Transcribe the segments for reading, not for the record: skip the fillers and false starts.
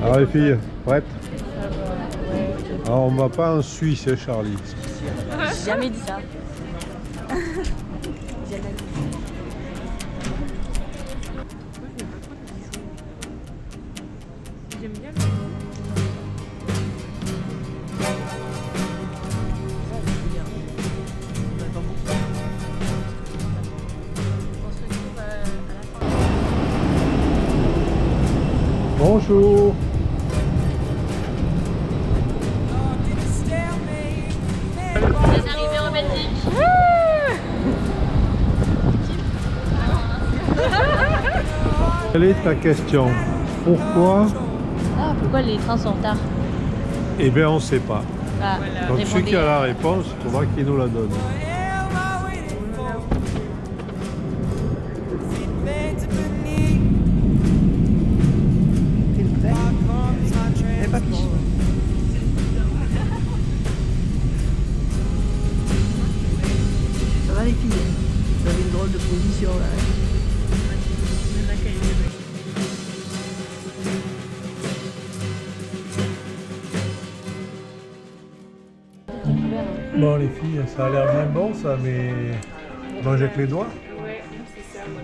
Alors les filles, prêtes? Alors on va pas en Suisse, hein, Charlie. J'ai jamais dit ça. J'aime bien. Bonjour. Les arrivées romantiques. Quelle est ta question? Pourquoi? Ah, pourquoi les trains sont en retard? Eh bien on sait pas. Ah, Donc celui qui a la réponse, il faudra qu'il nous la donne. Ça va les filles? Vous avez une drôle de position là. Bon les filles, ça a l'air bien bon ça, mais manger avec les doigts? Ouais, c'est ça, moi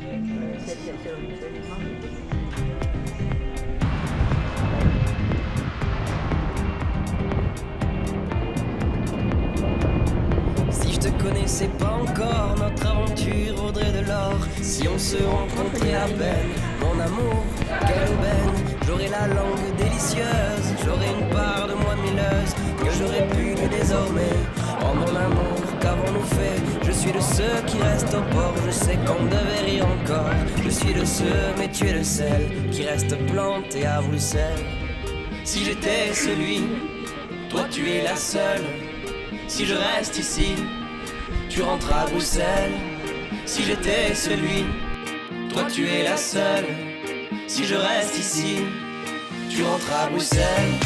Si je te connaissais pas encore, notre aventure vaudrait de l'or. Si on se rencontrait à peine, mon amour, quelle aubaine. J'aurais la langue délicieuse, j'aurais une part de moi mielleuse que j'aurais pu nu désormais. Oh mon amour, qu'avons-nous fait? Je suis de ceux qui restent au port, je sais qu'on devait rire encore. Je suis de ceux, mais tu es de celles qui restent plantées à Bruxelles. Si j'étais celui, toi tu es la seule. Si je reste ici, tu rentres à Bruxelles. Si j'étais celui, toi tu es la seule. Si je reste ici, tu rentres à Bruxelles.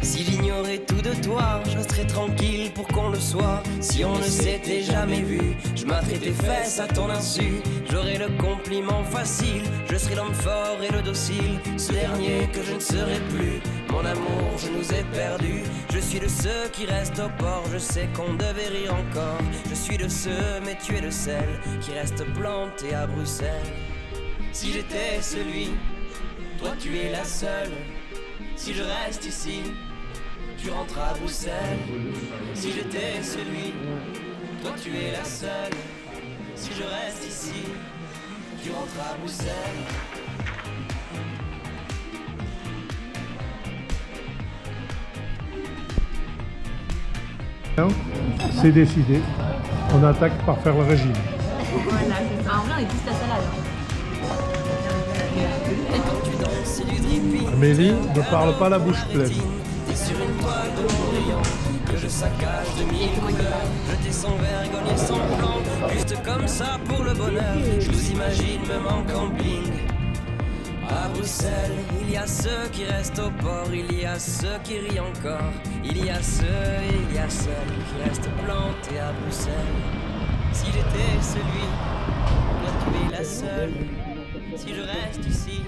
Si j'ignorais tout de toi, je resterais tranquille pour qu'on le soit. Si on ne s'était jamais vu, je m'atterais tes fesses à ton insu. J'aurais le compliment facile, je serais l'homme fort et le docile. Ce dernier que je ne serai plus, mon amour, je nous ai perdus. Je suis de ceux qui restent au port, je sais qu'on devait rire encore. Je suis de ceux, mais tu es de celles qui restent plantées à Bruxelles. Si j'étais celui, toi tu es la seule. Si je reste ici, tu rentres à Bruxelles. Si j'étais celui, toi tu es la seule. Si je reste ici, tu rentres à Bruxelles. C'est décidé. On attaque par faire le régime. Voilà, c'est ça. En vrai, on est tous la salade. Et quand tu danses, c'est du dripping. Amélie, ne parle pas la bouche pleine. T'es sur une toile de Morillon que je saccage de mille couleurs. Jeter sans vergogne et sans plan, juste comme ça pour le bonheur. Je vous imagine même en camping. À Bruxelles, il y a ceux qui restent au port, il y a ceux qui rient encore. Il y a ceux et il y a celles qui restent plantés à Bruxelles. Si j'étais celui, toi tu es la seule. Si je reste ici,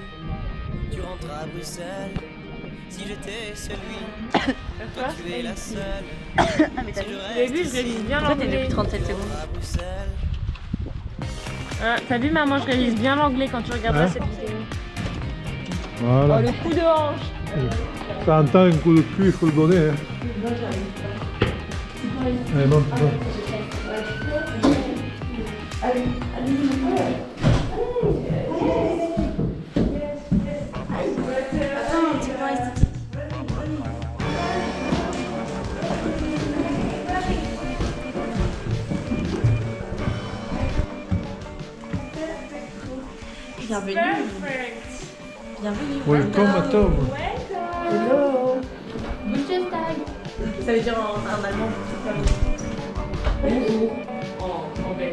tu rentres à Bruxelles. Si j'étais celui, toi tu es la seule. Ah, mais t'as Si vu? je Vous avez reste vu, je révise ici, bien Toi, t'es l'anglais. depuis 37 secondes. à Bruxelles. T'as vu, maman, je révise bien l'anglais quand tu regarderas Hein? cette vidéo. Voilà. Oh, le coup de hanche. Ça entend un coup de cul, il faut le donner. Hein. Allez, monte, monte. Bienvenue. Bienvenue. Welcome à Tom. Hello. Guten Tag. Ça veut dire en allemand. Bonjour. En anglais.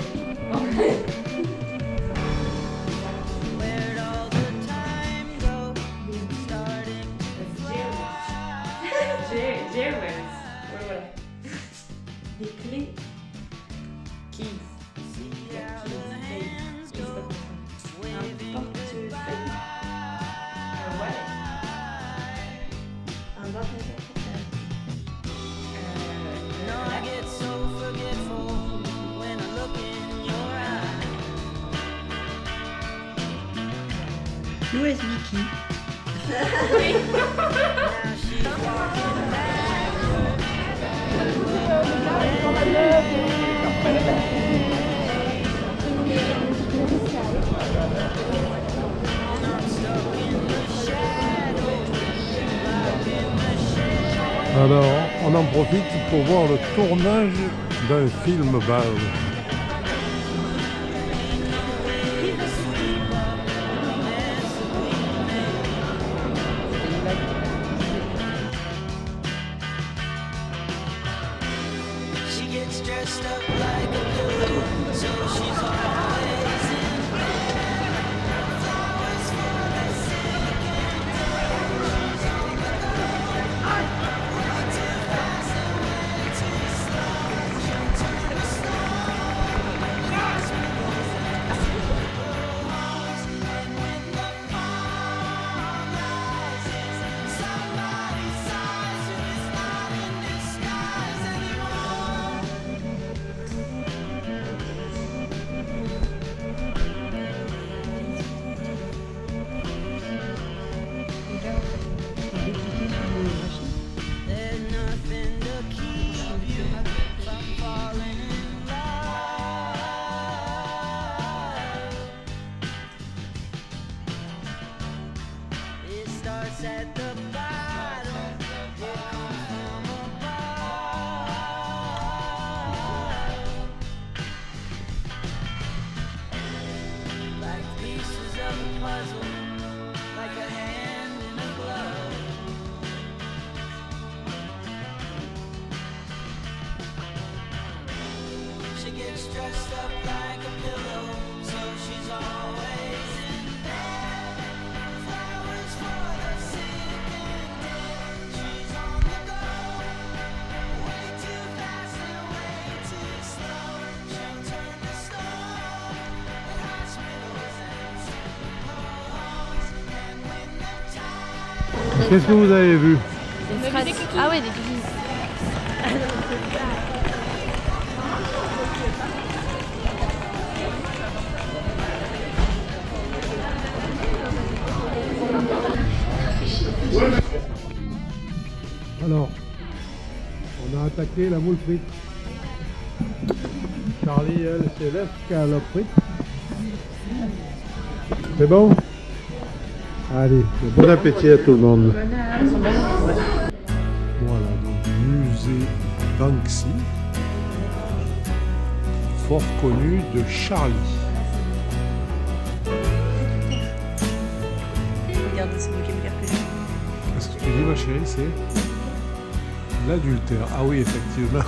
Where'd all the time go? Starting Où est-ce Vicky? Alors, on en profite pour voir le tournage d'un film belge. She gets dressed up like a pillow, so she's always in bed. Flowers for the sick and dead. She's on the go. Way too fast and way too slow. She'll turn to stone. Hospitals and homes. And when the fall rises, somebody sighs who is not in disguise anymore. There's nothing to keep you from falling in love. It starts at the bottom, it comes from above. Like pieces of a puzzle, like a hand in a glove. She gets dressed up like a pillow, so she's always in bed. Flowers for the sick and dead. She's on the go. Way too fast and way too slow. She'll turn to stone at hospitals and homes. And when the time Qu'est-ce que vous avez vu? Ah ouais, des cookies. Alors, on a attaqué la moule frite. Charlie, elle, c'est l'escalope frite. C'est bon? Allez, bon appétit à tout le monde. Voilà, donc musée Banksy, fort connu de Charlie. Regardez ce vocabulaire que j'ai. Qu'est-ce que tu dis, ma chérie? C'est l'adultère. Ah oui, effectivement.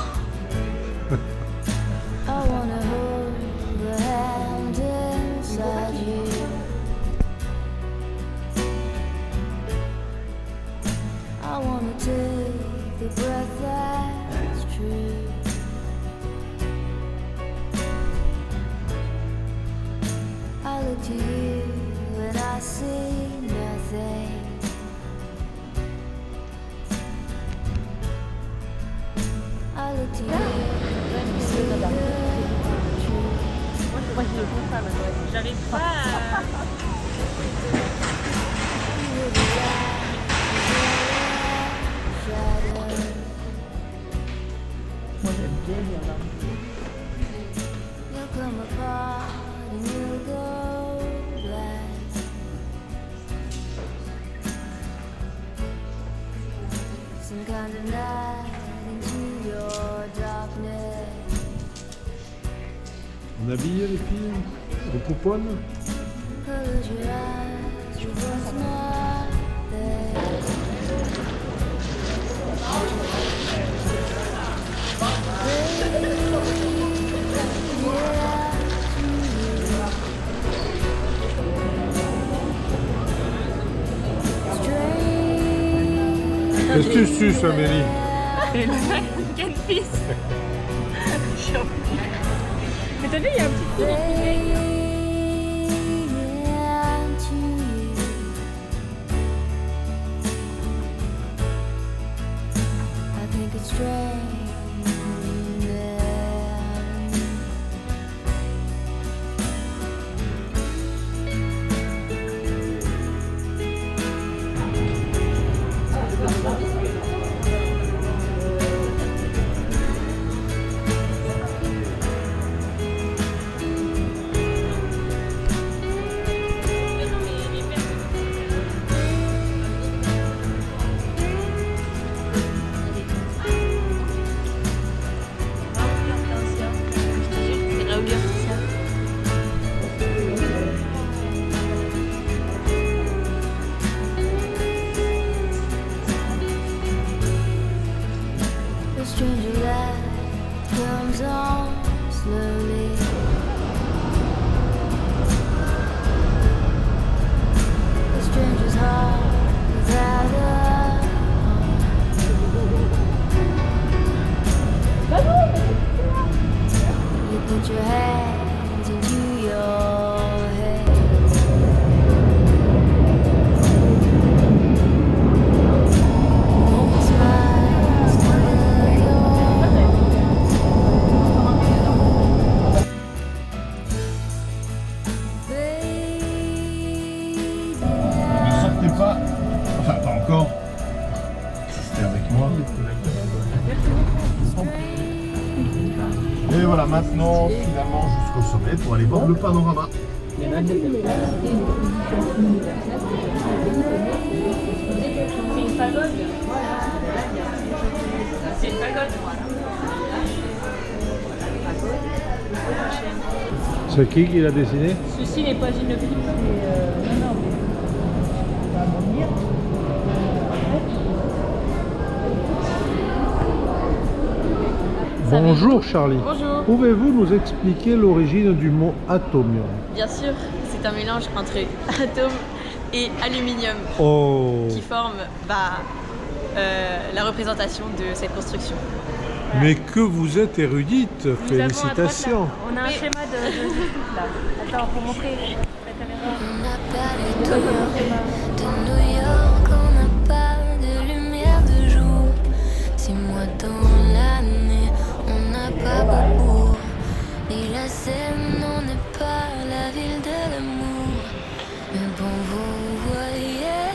I wanna hold the hand inside you. I wanna take the breath that's true. I look to you and I see nothing. I look to you and I see the truth. Moi, je le fais pas maintenant. J'arrive pas à... Moi j'aime bien lire là. You'll come apart and you'll go black. Some kind of night into your darkness. On habille les filles, les pouponnes. Close your eyes, it was not there. Qu'est-ce que tu suces, Amélie? Quel fils. Mais t'as vu, il y a un petit coup dans ton nez. I think it's strange. The stranger that comes on slowly. The stranger's heart without a you put your hands into your head. Smiles to Ne sortez pas, enfin pas encore, restez avec moi. Et voilà, maintenant, finalement, jusqu'au sommet pour aller voir le panorama. C'est une pagode. C'est une pagode. C'est qui l'a dessiné? Ceci n'est pas une pile. Bonjour Charlie. Bonjour. Pouvez-vous nous expliquer l'origine du mot atomium? Bien sûr, c'est un mélange entre atome et aluminium Oh, qui forme la représentation de cette construction. mais que vous êtes érudite, Nous avons félicitations. on a un schéma de truc là. Attends, pour montrer la caméra. On n'a pas les tours de New York, on n'a pas de lumière de jour. 6 mois dans l'année, on n'a pas beaucoup. Ni la Seine, on n'est pas la ville de l'amour. Mais bon, vous voyez,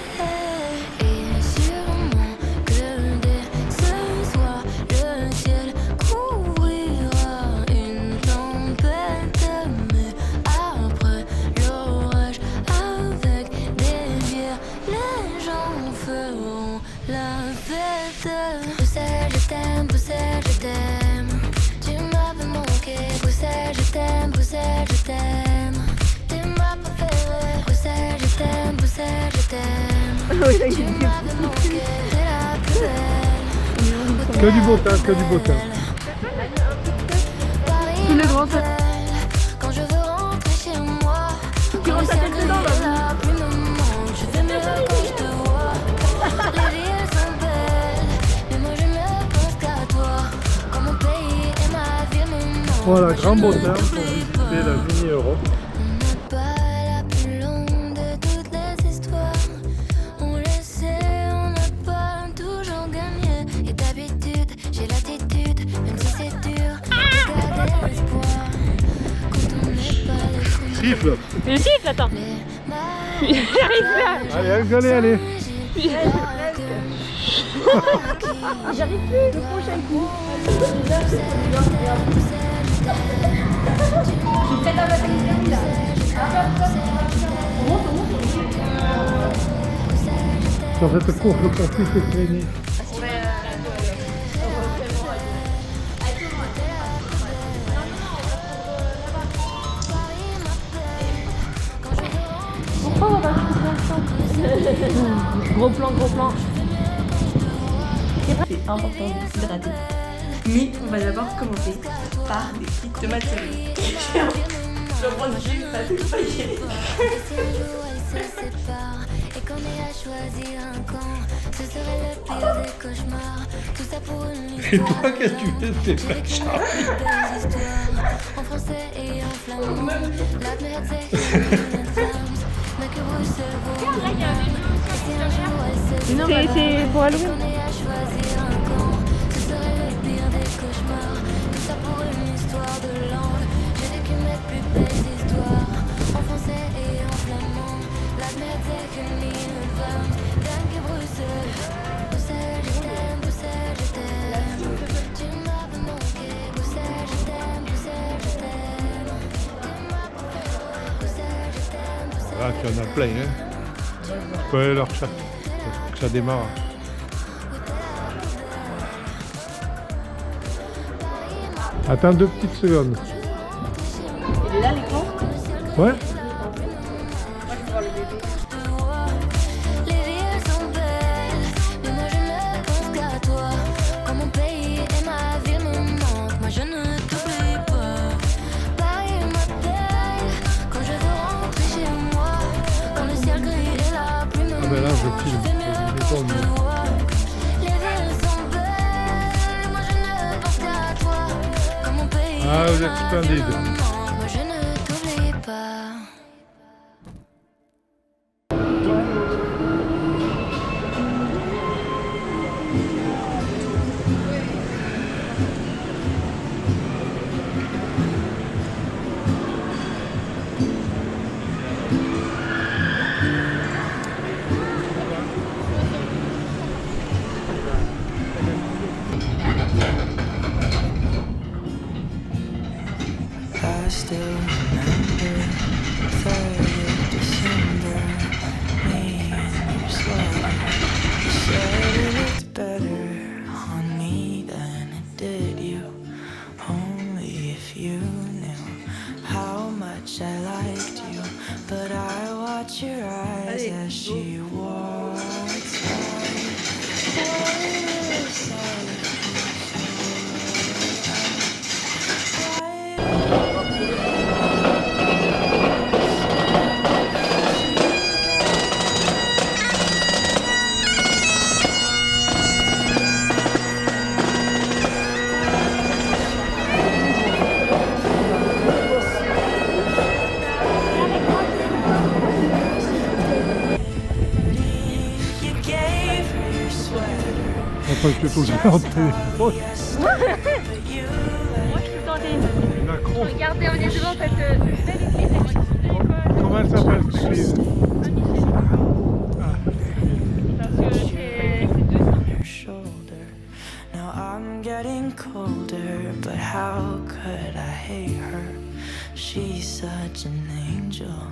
et sûrement que dès ce soir, le ciel couvrira une tempête. Mais après l'orage, avec des bières, les gens feront la fête. Bruxelles, je t'aime, Bruxelles, je t'aime. Tu m'avais manqué, Bruxelles, je t'aime, Bruxelles, je t'aime. T'es ma préférée, Bruxelles, je t'aime, Bruxelles, je t'aime. Tu m'avais manqué, t'es la plus belle. Que du beau temps, que du beau temps. Paris m'appelle quand je veux rentrer chez moi. Quand le ciel gris la pluie me manque, je fais mieux quand je te vois. Les villes sont belles, mais moi je ne pense qu'à toi. Quand mon pays et ma ville me manquent. Voilà, grand beau temps pour visiter la mini Europe. On n'a pas la plus longue de toutes les histoires. On le sait, on n'a pas toujours gagné. Et d'habitude, j'ai l'attitude, même si c'est dur, de garder l'espoir. Quand on n'est pas les premiers, Siffle. Le siffle, attends. J'arrive pas. Allez, allez, allez. j'arrive plus, le prochain coup. Sur cette course, le conflit s'est traîné. Gros plan, gros plan. C'est important de s'hydrater. Mais on va d'abord commencer par des petites tomates cerises. Je vais prendre juste pas tout pailler. Et qu'on ait à choisir un camp, ce serait le pire des cauchemars. Tout ça pour une histoire. Et toi, qu'est-ce que tu fais de tes flashs? En français et en flamand. La merde c'est une femme. Mais que Bruxelles vaut. Si un jour elle se C'est pour Halloween. qu'on ait à choisir un camp, ce serait le pire des cauchemars. Tout ça pour une histoire de langue. J'ai vécu mes plus belles histoires. En français et en flamand. La merde c'est qu'une ligne femme. Rien que Bruxelles. Bruxelles, je t'aime, Bruxelles, je t'aime. Tu m'avais manqué, Bruxelles, je t'aime, Bruxelles, je t'aime. Tu m'as préféré, Bruxelles, je t'aime, Bruxelles. Ah, tu en as plein, hein. Tu peux aller leur chat. Que ça démarre. Attends 2 petites secondes. Il est là l'écran? Ouais. Les villes sont belles, mais moi je ne pense qu'à toi. Quand mon pays est Ah, vous êtes splendide. Moi je ne t'oublie pas. I still remember 3rd of December, me and your sweater. You said it looked better on me than it did you. Only if you knew how much I liked you. But I watch your eyes as she walks by. What a sight. Après, je suis tout le temps en téléphone. Moi, je suis dans les... Macron. Regardez, on est devant cette belle église. Comment elle s'appelle cette église? Parce que c'est 200. Shoulder. Now I'm getting colder, but how could I hate her? She's such an angel,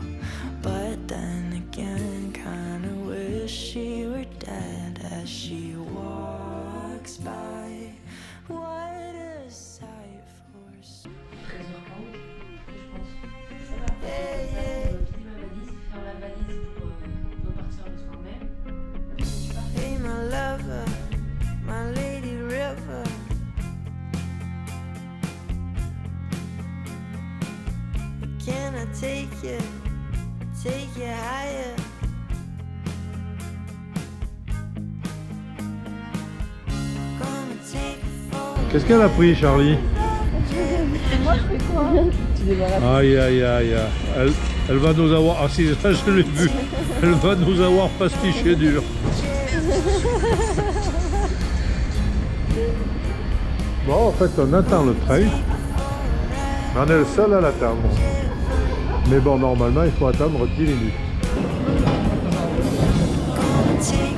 but then again, kinda wish she were dead as she walks by. What a sight for soul. 13h40, je pense. Ça va. Plie ma valise, faire la valise pour repartir le soir même. Après, tu pars. Hey, my lover, my lady river. Can I take you higher? Gonna take you for Qu'est-ce qu'elle a pris, Charlie? Aïe, aïe, aïe, aïe. Elle va nous avoir... Ah si, ça je l'ai vu. Elle va nous avoir pastiché dur. Bon, en fait, on attend le train. On est le seul à l'attendre. Mais bon, normalement, il faut attendre 10 minutes. take